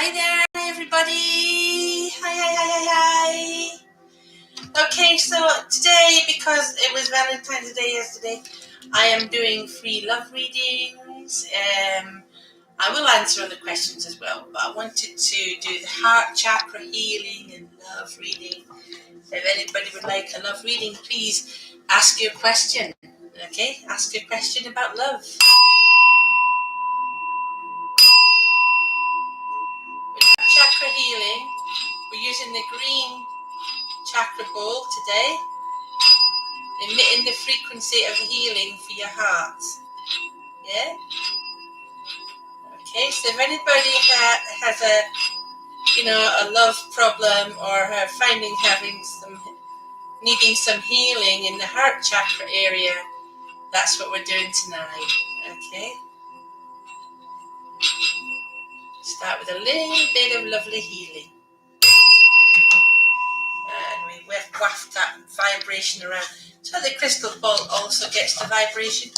Hi there, everybody. Hi. Okay, so today, because it was Valentine's Day yesterday, I am doing free love readings. I will answer other questions as well, but I wanted to do the heart chakra healing and love reading. If anybody would like a love reading, please ask your question. Okay, ask a question about love. Chakra healing, we're using the green chakra bowl today, emitting the frequency of healing for your heart. Yeah? Okay, so if anybody has a love problem or needing some healing in the heart chakra area, that's what we're doing tonight. Okay? Start with a little bit of lovely healing. And we waft that vibration around. So the crystal ball also gets the vibration.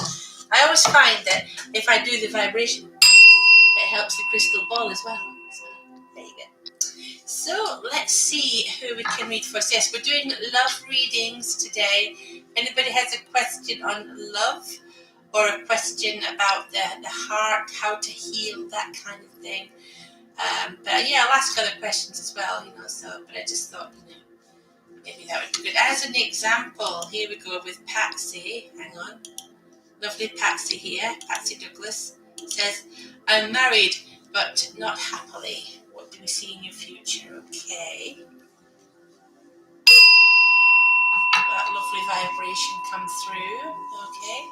I always find that if I do the vibration, it helps the crystal ball as well. So there you go. So let's see who we can read first. Yes, we're doing love readings today. Anybody has a question on love or a question about the heart, how to heal, that kind of thing? But yeah, I'll ask other questions as well, but I just thought, maybe that would be good. As an example, here we go with Patsy. Hang on. Lovely Patsy here. Patsy Douglas says, I'm married, but not happily. What do we see in your future? Okay. That lovely vibration come through. Okay.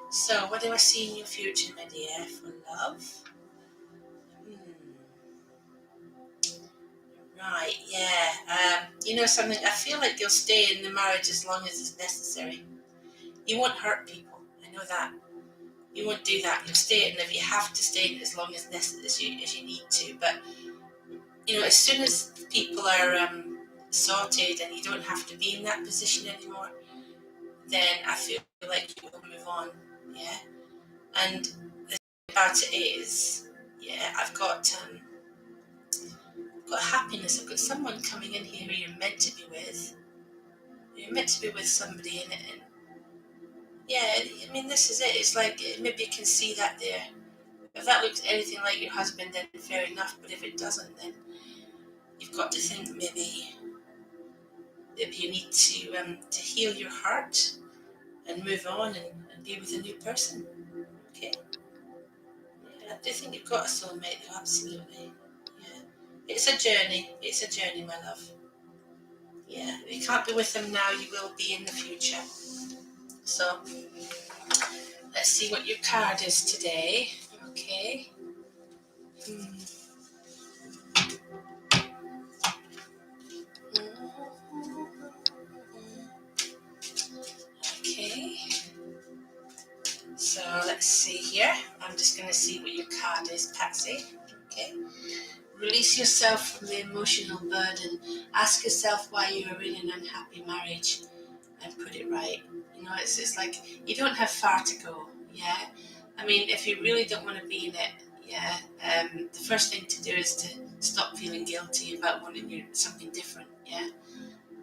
So, what do I see in your future, my dear, for love? Right, yeah. Something, I feel like you'll stay in the marriage as long as it's necessary. You won't hurt people. I know that. You won't do that. You'll stay in it if you have to stay in it as long as you need to. But, as soon as people are sorted and you don't have to be in that position anymore, then I feel like you will move on. Yeah. And the thing about it is, yeah, I've got happiness. I've got someone coming in here who you're meant to be with. You're meant to be with somebody in it. And yeah, I mean, this is it. It's like, maybe you can see that there. If that looks anything like your husband, then fair enough. But if it doesn't, then you've got to think maybe you need to heal your heart and move on and be with a new person. Okay. Yeah, I do think you've got a soulmate, though. Absolutely. Yeah. It's a journey. It's a journey, my love. Yeah. If you can't be with them now, you will be in the future. So let's see what your card is today. Okay. Okay. So let's see here. I'm just going to see what your card is, Patsy. Okay. Release yourself from the emotional burden. Ask yourself why you are in an unhappy marriage and put it right. It's like you don't have far to go. Yeah. I mean, if you really don't want to be in it, yeah, the first thing to do is to stop feeling guilty about wanting something different. Yeah.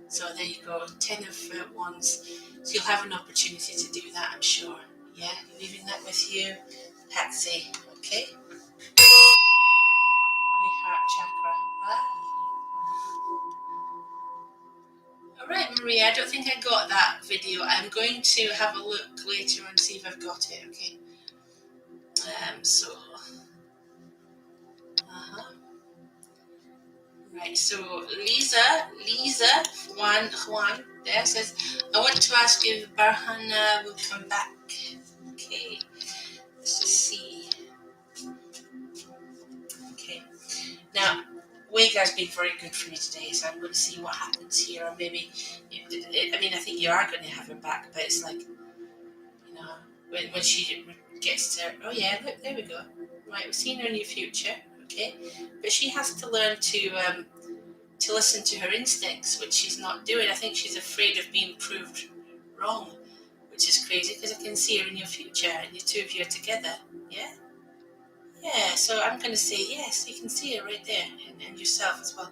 So there you go, 10 of Wands. So you'll have an opportunity to do that, I'm sure. Yeah, leaving that with you, Patsy. Okay. The heart chakra. All right, Maria. I don't think I got that video. I'm going to have a look later and see if I've got it. Okay. Right, so Lisa, Juan there says, I want to ask if Barhana will come back. Okay, let's just see. Okay, now, Waygar's been very good for me today, so I'm going to see what happens here, or maybe, I think you are going to have her back, but it's like, when she gets to, oh yeah, look, there we go. Right, we've seen her in your future, okay, but she has to learn to listen to her instincts, which she's not doing. I think she's afraid of being proved wrong, which is crazy because I can see her in your future and the two of you are together. Yeah? Yeah. so I'm going to say yes. You can see it right there, and yourself as well.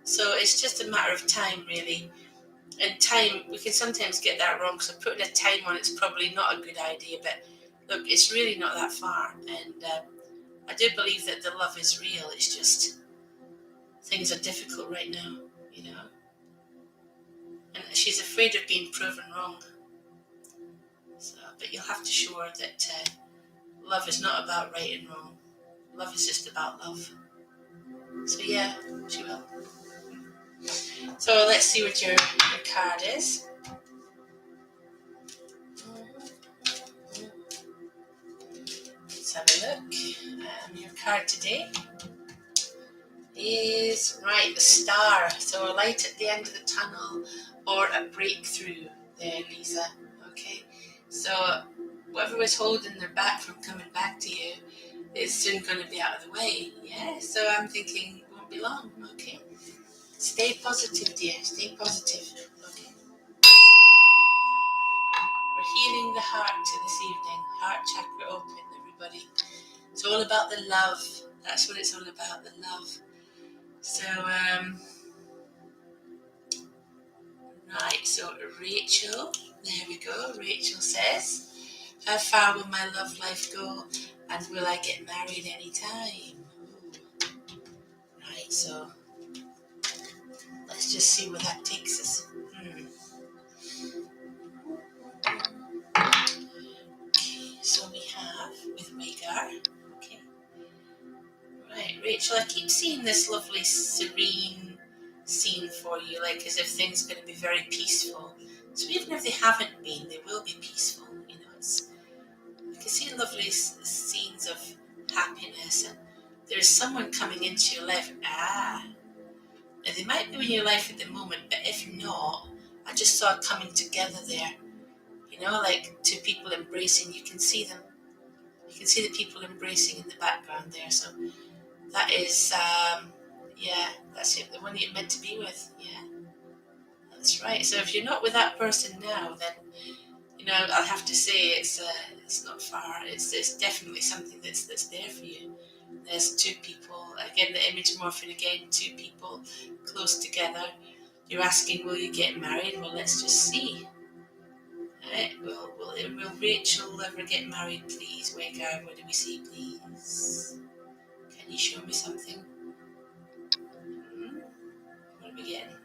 So it's just a matter of time, really. And time, we can sometimes get that wrong. So putting a time on it's probably not a good idea. But look, it's really not that far. And I do believe that the love is real. It's just things are difficult right now, And she's afraid of being proven wrong. So, but you'll have to show her that love is not about right and wrong. Love is just about love. So yeah, she will. So let's see what your card is. Let's have a look. Your card today is, right, the star. So a light at the end of the tunnel or a breakthrough there, Lisa. Okay. So whoever was holding their back from coming back to you is soon going to be out of the way. Yeah. So I'm thinking it won't be long. Okay. Stay positive, dear. Stay positive. Okay. We're healing the heart this evening. Heart chakra open, everybody. It's all about the love. That's what it's all about, the love. So, right, so Rachel, there we go. Rachel says, how far will my love life go, and will I get married anytime? Right, so let's just see where that takes us. Okay, so we have with Wagar. Okay. Right, Rachel, I keep seeing this lovely serene scene for you, like as if things are going to be very peaceful. So even if they haven't been, they will be peaceful. I can see lovely scenes of happiness, and there's someone coming into your life. Now they might be in your life at the moment, but if not, I just saw it coming together there. Like two people embracing. You can see them. You can see the people embracing in the background there. So that is, that's it. The one you're meant to be with. Yeah, that's right. So if you're not with that person now, then I'll have to say it's not far. It's definitely something that's there for you. There's two people, again, the image morphing again, two people close together. You're asking, will you get married? Well, let's just see. Right, will Rachel ever get married, please? Wagar, what do we see, please? Can you show me something? What are we getting?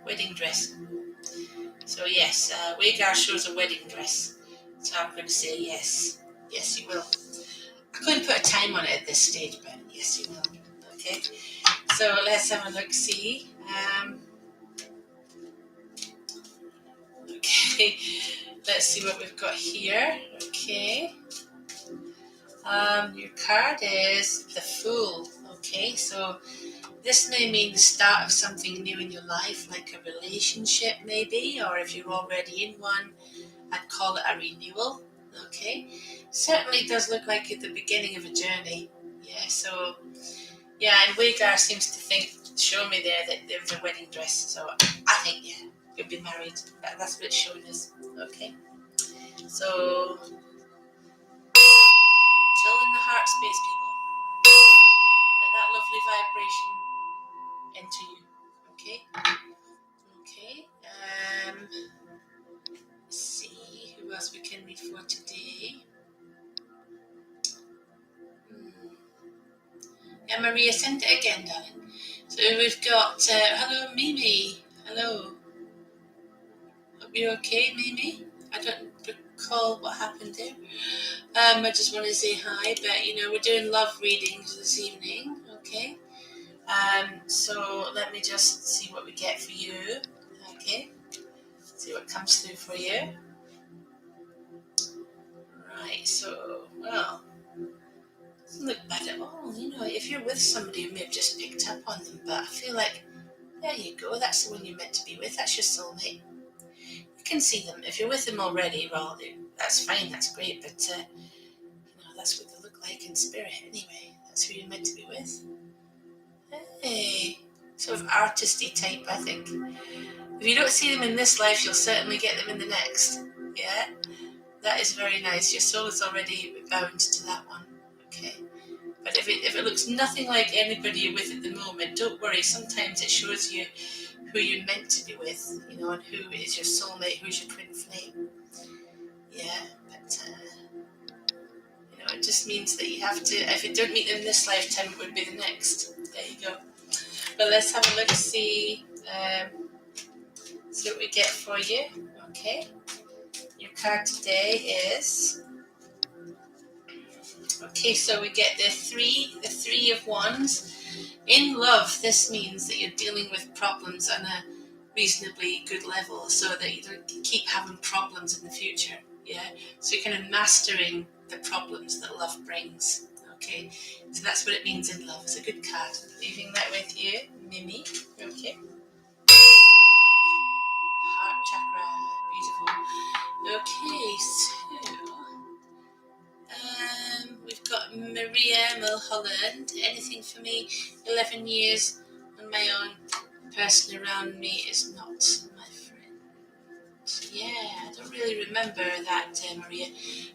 Wedding dress. So yes, Wagar shows a wedding dress. So I'm going to say yes. Yes, you will. I couldn't put a time on it at this stage, but yes, you will. Okay. So let's have a look. See. Okay. Let's see what we've got here. Okay. Your card is the Fool. Okay. So this may mean the start of something new in your life, like a relationship, maybe, or if you're already in one, I'd call it a renewal. Okay. Certainly does look like at the beginning of a journey. Yeah. So. Yeah, and Wagar seems to show me there that there was a wedding dress. So I think, yeah, you'll be married. That's what it's showing us. Okay. So, chill in the heart space, people. Let that lovely vibration enter you. Okay. Okay. Let's see who else we can read for today. Yeah, Maria, send it again, darling. So we've got, hello, Mimi. Hello. Hope you're okay, Mimi. I don't recall what happened there. I just want to say hi, but we're doing love readings this evening, okay? So let me just see what we get for you, okay? See what comes through for you. Right, so, well, doesn't look bad at all. If you're with somebody, you may have just picked up on them, but I feel like, there you go, that's the one you're meant to be with, that's your soulmate. You can see them. If you're with them already, well, that's fine, that's great, but, that's what they look like in spirit anyway. That's who you're meant to be with. Hey, sort of artisty type, I think. If you don't see them in this life, you'll certainly get them in the next. Yeah, that is very nice. Your soul is already bound to that one. Okay. But if it looks nothing like anybody you're with at the moment, don't worry. Sometimes it shows you who you're meant to be with, and who is your soulmate, who's your twin flame. Yeah, but it just means that you have to, if you don't meet them this lifetime, it would be the next. There you go. But let's have a look, see what we get for you. Okay. Your card today is, okay, so we get the three of wands. In love, this means that you're dealing with problems on a reasonably good level so that you don't keep having problems in the future. Yeah, so you're kind of mastering the problems that love brings. Okay, so that's what it means in love. It's a good card. Leaving that with you, Mimi. Okay. Heart chakra, beautiful. Okay, so we've got Maria Mulholland. Anything for me? 11 years on my own. The person around me is not my friend. Yeah, I don't really remember that, Maria.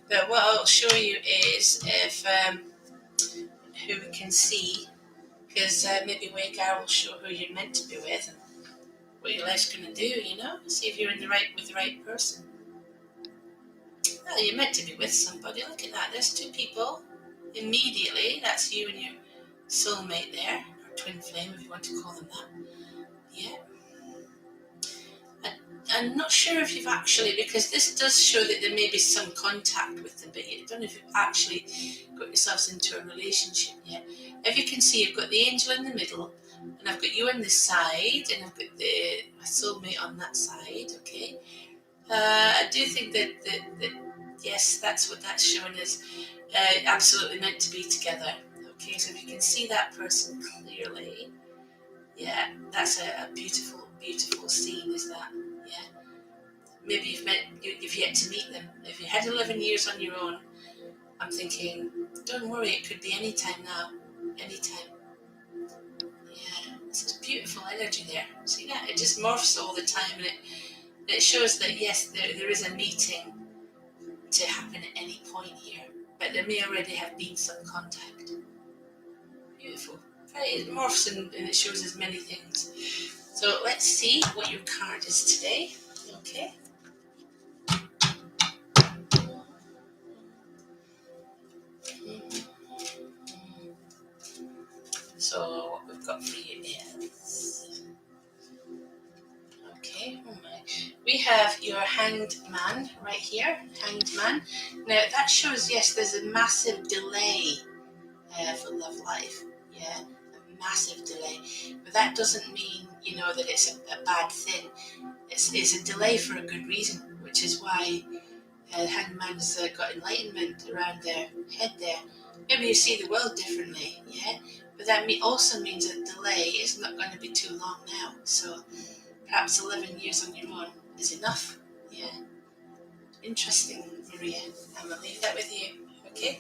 But what I'll show you is if who we can see, because maybe Wagar will show who you're meant to be with and what your life's going to do. See if you're with the right person. Well, you're meant to be with somebody. Look at that. There's two people. Immediately, that's you and your soulmate there, or twin flame, if you want to call them that. Yeah. I'm not sure if you've actually, because this does show that there may be some contact with them, but you don't know if you've actually got yourselves into a relationship yet. If you can see, I've got the angel in the middle, and I've got you on this side, and I've got my soulmate on that side. Okay. I do think that yes, that's what that's showing is absolutely meant to be together. Okay, so if you can see that person clearly, yeah, that's a beautiful, beautiful scene, is that? Yeah. Maybe you've yet to meet them. If you had 11 years on your own, I'm thinking, don't worry, it could be any time now. Anytime. Yeah, it's a beautiful energy there. See that? It just morphs all the time, and it shows that, yes, there is a meeting to happen at any point here, but there may already have been some contact. Beautiful. It morphs and it shows us many things. So let's see what your card is today. Okay. So what we've got for you is, okay, we have your Hanged Man right here, Hanged Man. Now that shows, yes, there's a massive delay for love life. Yeah, a massive delay. But that doesn't mean, that it's a bad thing. It's a delay for a good reason, which is why Hanged Man's got enlightenment around their head there. Maybe you see the world differently, yeah? But that also means that delay is not going to be too long now. So perhaps 11 years on your own is enough, yeah? Interesting, Maria. I'm going to leave that with you, okay?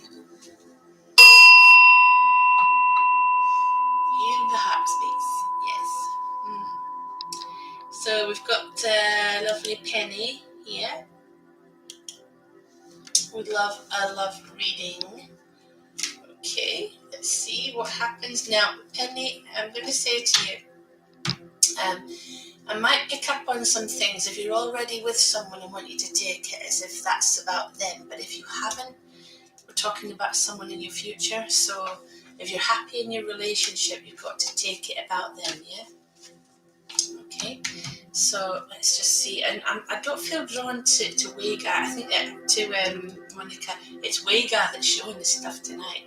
Healing the heart space, yes. So we've got lovely Penny here. Would love a love reading. Okay, let's see what happens now. Penny, I'm going to say to you, I might pick up on some things. If you're already with someone, I want you to take it as if that's about them. But if you haven't, we're talking about someone in your future. So if you're happy in your relationship, you've got to take it about them, yeah? Okay, so let's just see. And I don't feel drawn to Wagar. I think that to Monica, it's Wagar that's showing this stuff tonight.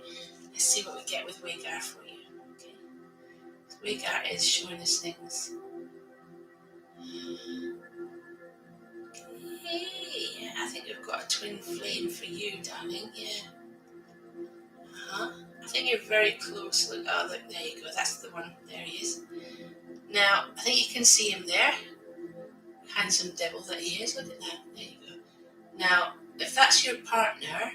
Let's see what we get with Wagar for you. Okay, Wagar is showing us things. Okay, I think we've got a twin flame for you, darling. Yeah. I think you're very close. Look, look, there you go. That's the one. There he is. Now, I think you can see him there. Handsome devil that he is. Look at that. There you go. Now, if that's your partner,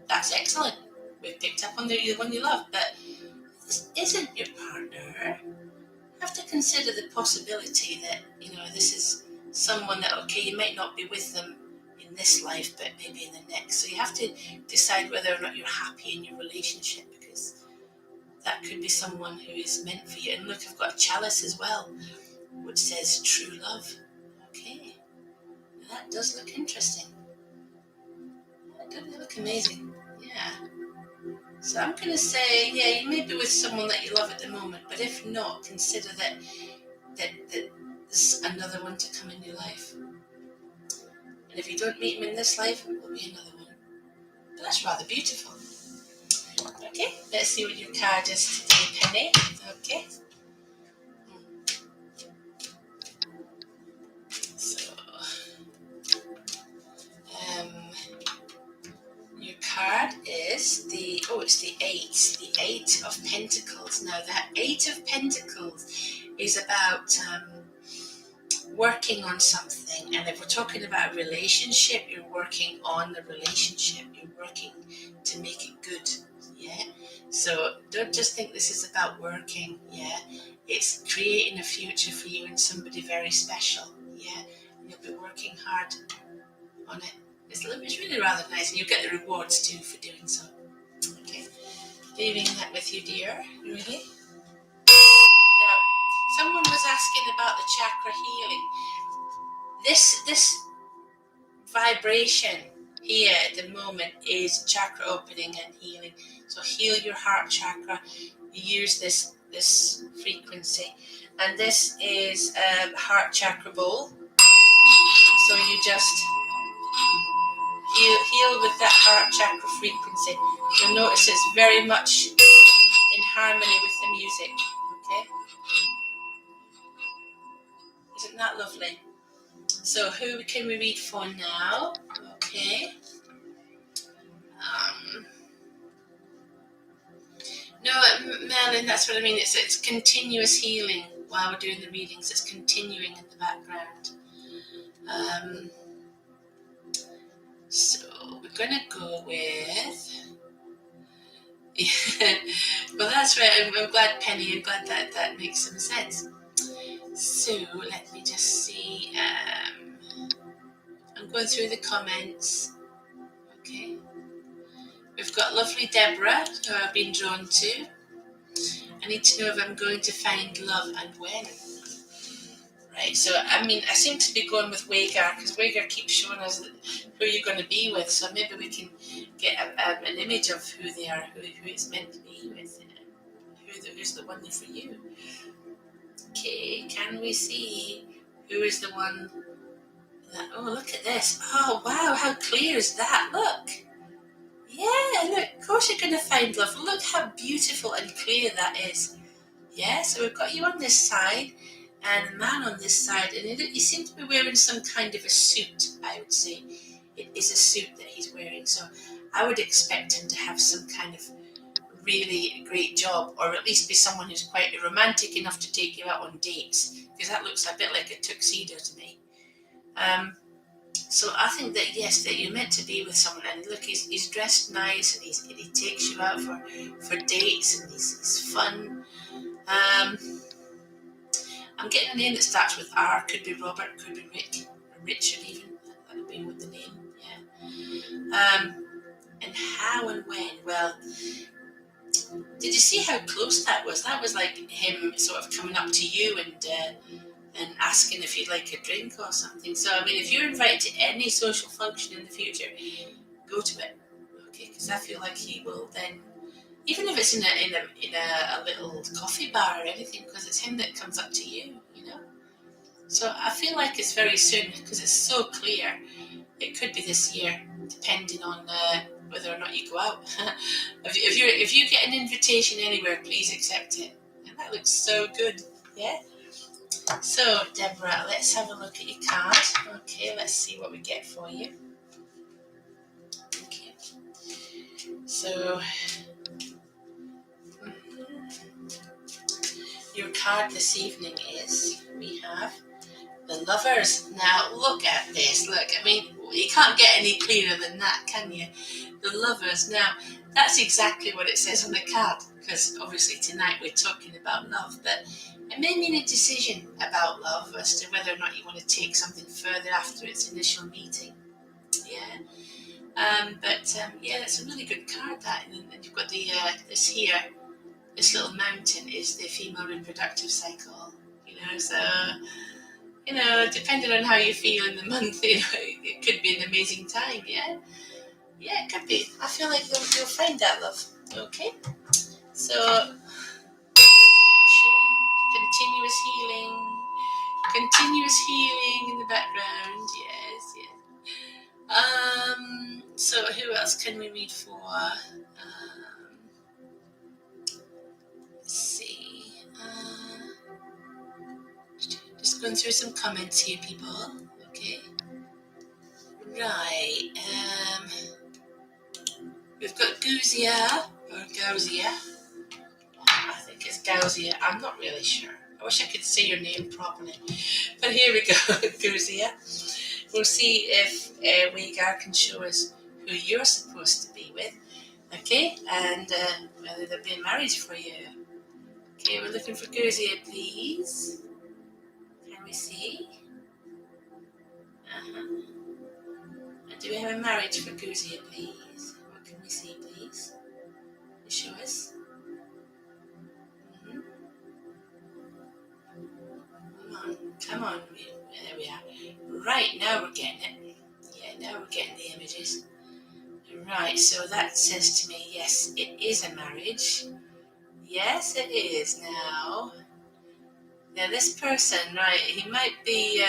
that's excellent. We've picked up on the one you love, but if this isn't your partner, you have to consider the possibility that, this is someone that, okay, you might not be with them, in this life, but maybe in the next. So you have to decide whether or not you're happy in your relationship, because that could be someone who is meant for you. And look, I've got a chalice as well, which says true love. Okay, that does look interesting. That does look amazing. Yeah. So I'm going to say, yeah, you may be with someone that you love at the moment, but if not, consider that there's another one to come in your life. And if you don't meet him in this life, it will be another one. But that's rather beautiful. Okay, let's see what your card is today, Penny. Okay. So, your card is it's the 8 of Pentacles. Now that 8 of Pentacles is about working on something, and if we're talking about a relationship, you're working on the relationship, you're working to make it good. Yeah, so don't just think this is about working. Yeah, it's creating a future for you and somebody very special. Yeah, and you'll be working hard on it. It's really rather nice, and you get the rewards too for doing so. Okay, leaving that with you, dear. Really. Now, someone was asking about the chakra healing. This vibration here at the moment is chakra opening and healing. So heal your heart chakra. You use this frequency, and this is a heart chakra bowl. So you just heal with that heart chakra frequency. You'll notice it's very much in harmony with the music. Okay, isn't that lovely? So who can we read for now? Okay. No, Merlin, that's what I mean. It's continuous healing while we're doing the readings. It's continuing in the background. So we're going to go with... well, that's right. I'm glad, Penny. I'm glad that makes some sense. So let me just see. I'm going through the comments. Okay. We've got lovely Deborah, who I've been drawn to. I need to know if I'm going to find love and when. Right, so I seem to be going with Wagar, because Wagar keeps showing us who you're going to be with, so maybe we can get an image of who they are, who it's meant to be with, who's the one for you. Okay, can we see who is the one that... Oh, look at this. Oh, wow, how clear is that? Look. Yeah, look, of course you're going to find love. Look how beautiful and clear that is. Yeah, so we've got you on this side and the man on this side, and he seems to be wearing some kind of a suit, I would say. It is a suit that he's wearing, so I would expect him to have some kind of really great job, or at least be someone who's quite romantic enough to take you out on dates, because that looks a bit like a tuxedo to me. So I think that, yes, that you're meant to be with someone, and look, he's dressed nice, and he takes you out for dates, and he's fun. I'm getting a name that starts with R. Could be Robert, could be Rick, or Richard even. That would be with the name, yeah. And how and when? Well, did you see how close that was? That was like him sort of coming up to you and asking if you'd like a drink or something. So, if you're invited to any social function in the future, go to it, okay? Because I feel like he will then, even if it's in a little coffee bar or anything, because it's him that comes up to you, you know. So I feel like it's very soon, because it's so clear. It could be this year, depending on whether or not you go out. if you get an invitation anywhere, please accept it. And that looks so good, yeah. So, Deborah, let's have a look at your card. Okay, let's see what we get for you. Okay. So, your card this evening is, we have the Lovers. Now, look at this. Look, you can't get any clearer than that, can you? The Lovers. Now, that's exactly what it says on the card, because obviously tonight we're talking about love, but it may mean a decision about love as to whether or not you want to take something further after its initial meeting. yeah. Yeah, that's a really good card, that. And then you've got the this here, this little mountain is the female reproductive cycle. So depending on how you feel in the month, it could be an amazing time. Yeah, yeah, it could be. I feel like you'll find that, love. Okay, so continuous healing in the background. Yes, yes. So who else can we read for? Let's see. Just going through some comments here, people. Okay. Right. We've got Guzia or Gauzia. I think it's Gauzia. I'm not really sure. I wish I could say your name properly. But here we go, Guzia. We'll see if Wagar can show us who you're supposed to be with. Okay, and whether there'll be a marriage for you. Okay, we're looking for Guzia, please. Can we see? And do we have a marriage for Guzia, please? What can we see, please? Can you show us? Come on. There we are. Right, now we're getting it. Yeah, now we're getting the images. Right, so that says to me, yes, it is a marriage. Yes, it is now. Now, this person, right, he might be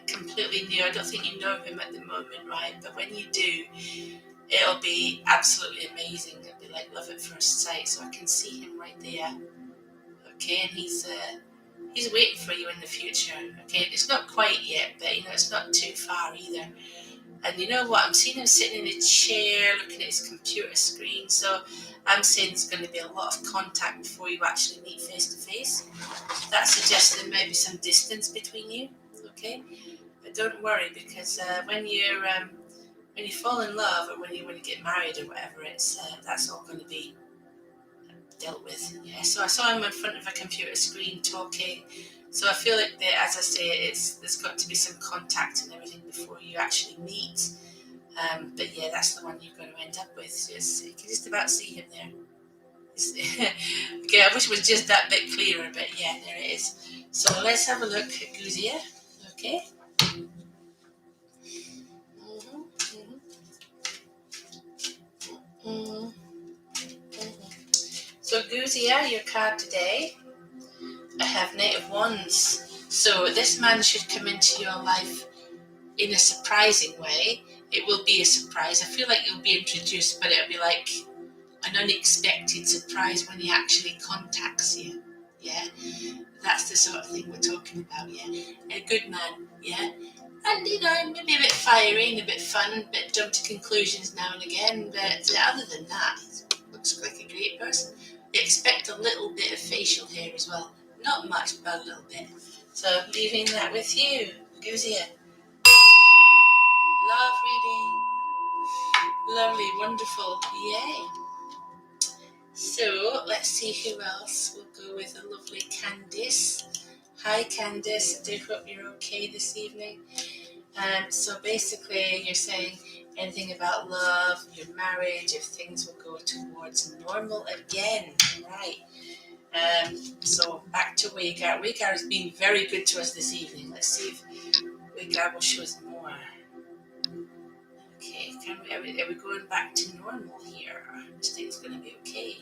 completely new. I don't think you know him at the moment, right? But when you do, it'll be absolutely amazing. It'll be like love at first sight. So I can see him right there. Okay, and he's waiting for you in the future. Okay, it's not quite yet, but it's not too far either. And you know what? I'm seeing him sitting in a chair, looking at his computer screen. So I'm saying there's going to be a lot of contact before you actually meet face to face. That suggests there may be some distance between you. Okay, but don't worry, because when you fall in love, or when you get married or whatever, that's all going to be dealt with. Yeah. So I saw him in front of a computer screen talking. So I feel like as I say, there's got to be some contact and everything before you actually meet. But yeah, that's the one you're going to end up with. You can just about see him there. Okay, I wish it was just that bit clearer, but yeah, there it is. So let's have a look at Guzia. Okay. So Guzia, your card today, I have Knight of Wands. So this man should come into your life in a surprising way. It will be a surprise. I feel like you'll be introduced, but it'll be like an unexpected surprise when he actually contacts you. Yeah, that's the sort of thing we're talking about. Yeah, a good man. Yeah, and maybe a bit fiery and a bit fun, a bit jump to conclusions now and again. But other than that, he looks like a great person. Expect a little bit of facial hair as well. Not much, but a little bit. So leaving that with you, Guzia. Love reading. Lovely, wonderful. Yay. So let's see who else. We'll go with a lovely Candice. Hi Candice, I do hope you're okay this evening. So basically you're saying anything about love, your marriage, if things will go towards normal again. Right. So back to Wagar. Wagar has been very good to us this evening. Let's see if Wagar will show us more. Okay, are we going back to normal here? This thing's going to be okay.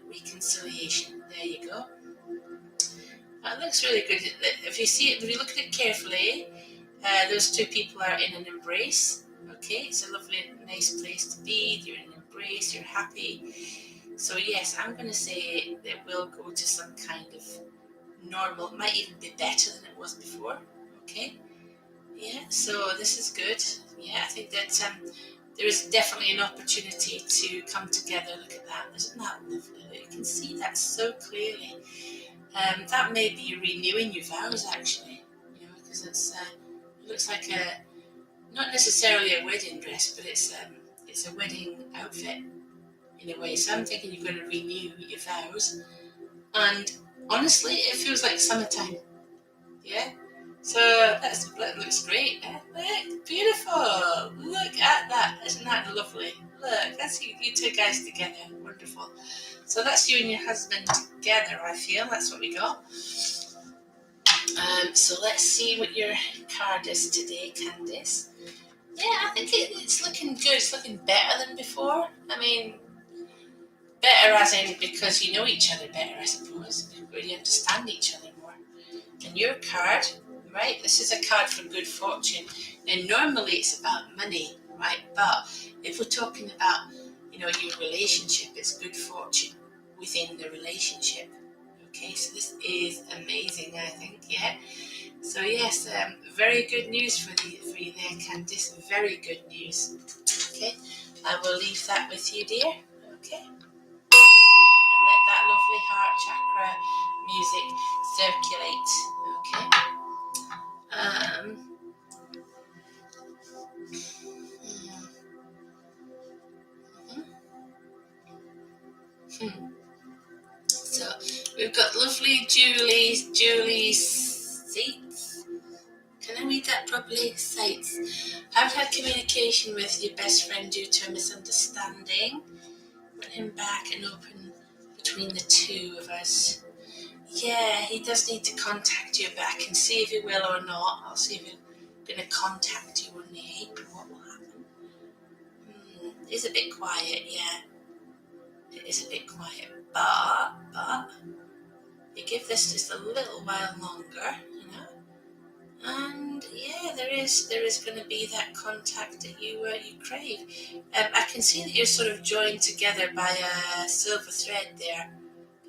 Reconciliation. There you go. That looks really good. If you look at it carefully, those two people are in an embrace. Okay, it's a lovely, nice place to be. You're in an embrace. You're happy. So yes, I'm going to say that we'll go to some kind of normal. It might even be better than it was before. Okay. Yeah. So this is good. Yeah, I think that there is definitely an opportunity to come together. Look at that. Isn't that lovely? You can see that so clearly. That may be you renewing your vows, actually. Because it looks like not necessarily a wedding dress, but it's a wedding outfit in a way. So I'm thinking you're going to renew your vows. And honestly, it feels like summertime. Yeah. So that looks great. Look, beautiful. Look at that. Isn't that lovely? Look, that's you two guys together. Wonderful. So that's you and your husband together, I feel. That's what we got. So let's see what your card is today, Candice. Yeah, I think it's looking good. It's looking better than before. I mean, better as in because you know each other better, I suppose. You really understand each other more. And your card, right? This is a card for good fortune. And normally it's about money, right? But if we're talking about, your relationship, it's good fortune within the relationship. Okay, so this is amazing, I think, yeah. So yes, very good news for you there, Candice. Very good news. Okay, I will leave that with you, dear. Okay, and let that lovely heart chakra music circulate. Okay. Hmm. So we've got lovely Julie's seats. Can I read that properly? Sites. I've had communication with your best friend due to a misunderstanding. Put him back and open between the two of us. Yeah, he does need to contact you, but I can see if he will or not. I'll see if he's going to contact you on the 8th. What will happen? It's a bit quiet, yeah. It is a bit quiet, but you give this just a little while longer, and yeah, there is going to be that contact that you crave. I can see that you're sort of joined together by a silver thread there.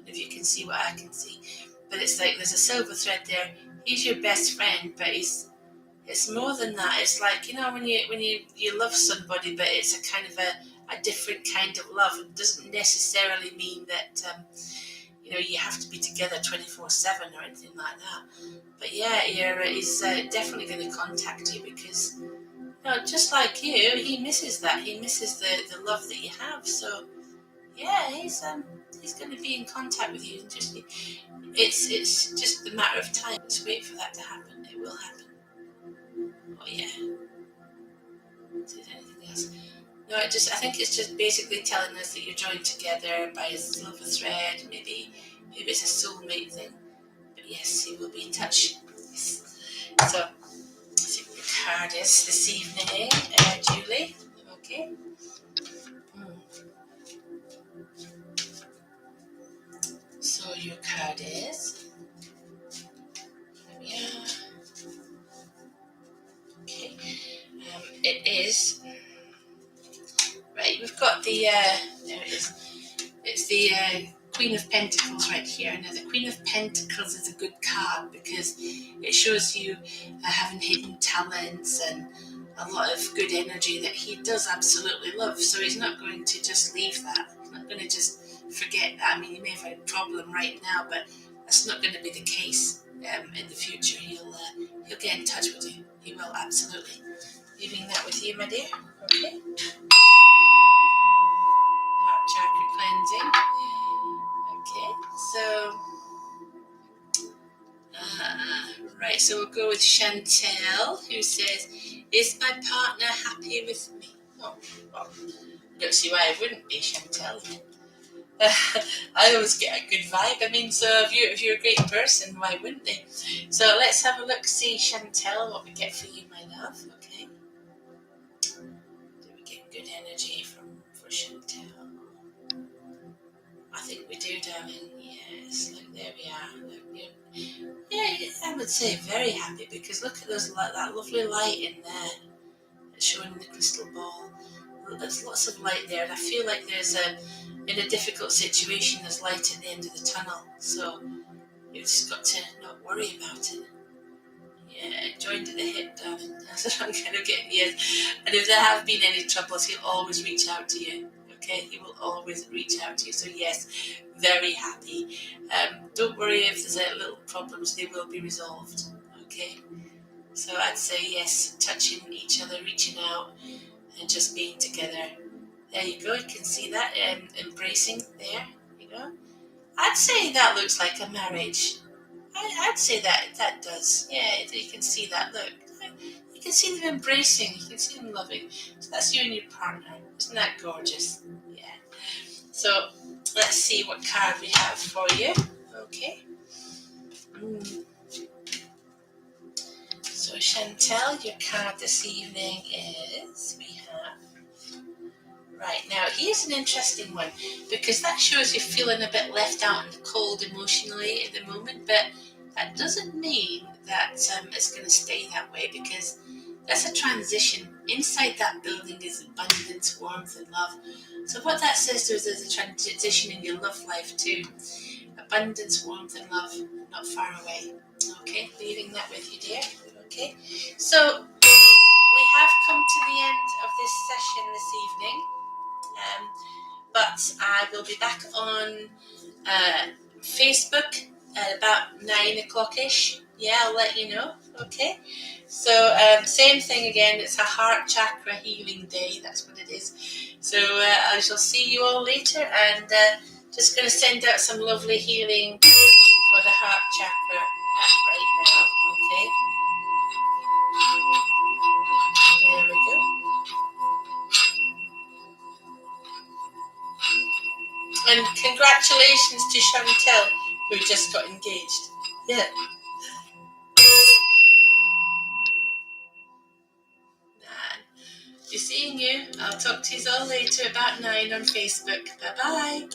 If you can see what I can see, but it's like there's a silver thread there. He's your best friend, but it's more than that. It's like when you love somebody, but it's a kind of a different kind of love. It doesn't necessarily mean that you have to be together 24/7 or anything like that. But yeah, he's definitely going to contact you because just like you, he misses that. He misses the love that you have. So yeah, he's going to be in contact with you. It's just a matter of time. Let's wait for that to happen. It will happen. Oh yeah. Is there anything else? No, I think it's just basically telling us that you're joined together by a silver thread. Maybe it's a soulmate thing. But yes, he will be in touch. Yes. So, let's see what the card is this evening, Julie. Okay. So your card is. There we are. Okay. It is. Right, we've got the. There it is. It's the Queen of Pentacles right here. Now, the Queen of Pentacles is a good card because it shows you having hidden talents and a lot of good energy that he does absolutely love. So he's not going to just leave that. He's not going to just forget that. I mean, he may have had a problem right now, but that's not going to be the case in the future. He'll get in touch with you. He will, absolutely. Leaving that with you, my dear. Okay. Heart chakra cleansing. Okay, so right, so we'll go with Chantel, who says, "Is my partner happy with me?" Oh, well, I don't see why I wouldn't be, Chantel. I always get a good vibe. I mean, so if you're a great person, why wouldn't they? So let's have a look, see Chantel, what we get for you, my love. Okay, do we get good energy for Chantel? I think we do, darling. Yes, look, there we are. Look, yeah, I would say very happy because look at that lovely light in there. It's showing in the crystal ball. There's lots of light there, and I feel like in a difficult situation, there's light at the end of the tunnel. So you've just got to not worry about it. Yeah, joined at the hip, darling. That's what I'm kind of getting. Yes, and if there have been any troubles, he'll always reach out to you. Okay, he will always reach out to you. So yes, very happy. Don't worry if there's little problems; they will be resolved. Okay, so I'd say yes, touching each other, reaching out, and just being together. There you go. You can see that embracing there. You know, I'd say that looks like a marriage. I'd say that does. Yeah, you can see that. Look, you can see them embracing. You can see them loving. So that's you and your partner. Isn't that gorgeous? Yeah. So let's see what card we have for you. Okay. So Chantel, your card this evening is, we have, right, now here's an interesting one, because that shows you're feeling a bit left out in the cold emotionally at the moment, but that doesn't mean that it's going to stay that way, because that's a transition. Inside that building is abundance, warmth and love. So what that says to us is a transition in your love life too. Abundance, warmth and love, not far away. Okay, leaving that with you, dear. Okay, so we have come to the end of this session this evening, but I will be back on Facebook at about 9 o'clock-ish. Yeah, I'll let you know. Okay, so same thing again, it's a heart chakra healing day, that's what it is. So I shall see you all later, and just going to send out some lovely healing for the heart chakra right now. Okay, there we go. And congratulations to Chantel, who just got engaged. Yeah. Be seeing you. I'll talk to you all later about 9 on Facebook. Bye-bye.